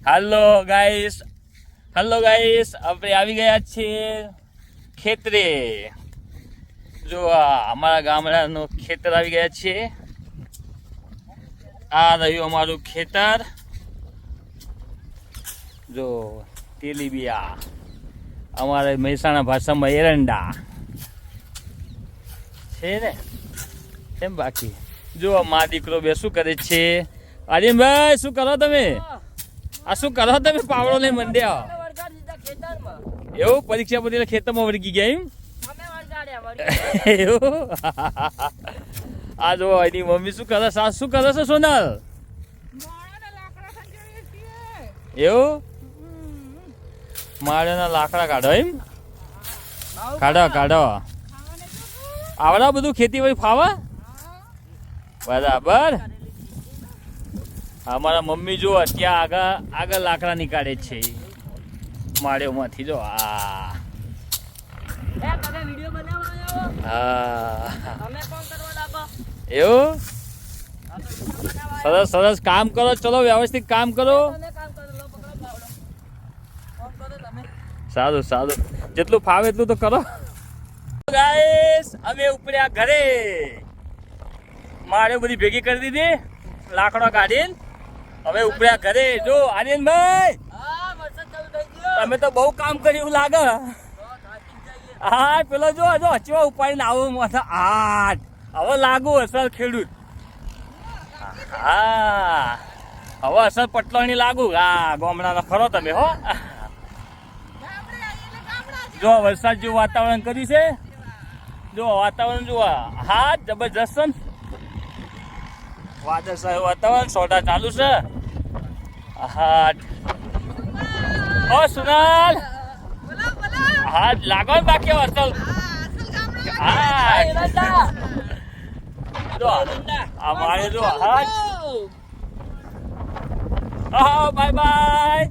Hello guys આપણે આવી ગયા છીએ ખેતરે. જો અમારા ગામડાનું ખેતર આવી ગયા છીએ. આ રહ્યું અમારું ખેતર. જો તેલીબિયા, અમારે મહેસાણા ભાષામાં એરંડા છે ને. એમ બાકી જો મા દીકરો બે શું કરે છે? આર્યનભાઈ શું કરો તમે? આ શું કરો તમે? પાવડો લઈ મંડ્યા એવું? પરીક્ષા પછી ખેતરમાં વળગી ગયા એમ? એવું? આ જો એની મમ્મી શું કરે? સાસ શું કરે છે સોનલ? એવું? માળેના લાકડા કાઢો એમ? કાઢો આવડા બધું ખેતી વળી ફાવા? બરાબર. અમારા મમ્મી જો ત્યાં આગળ લાકડા નીકાળે છે માળેમાંથી. જો હા એવું? સરસ કામ કરો. ચલો વ્યવસ્થિત કામ કરો. સારું જેટલું ફાવે એટલું તો કરો. ગાઈસ અમે ઉપડ્યા ઘરે. માળે બધી ભેગી કરી દીધી લાકડો કાઢીને. હવે ઉપડ્યા ઘરે. જો આર્યનભાઈ તમે તો બહુ કામ કર્યું લાગે. હા પેલો જો હચવા ઉપાડીને આવું હા હવે લાગુ અસર ખેડૂત. હા હવે અસર પટલાણી લાગુ. હા ગામડાનો ખરો તમે હો. જો વરસાદ જેવું વાતાવરણ કર્યું છે. જો વાતાવરણ જુઓ. હા જબરજસ્ત વાદળછાયું વાતાવરણ. સોડા ચાલુ છે. હા ઓ સુનાલ. હા લાગો ને બાકી અસલ. હા જો અમારે જો હા બાય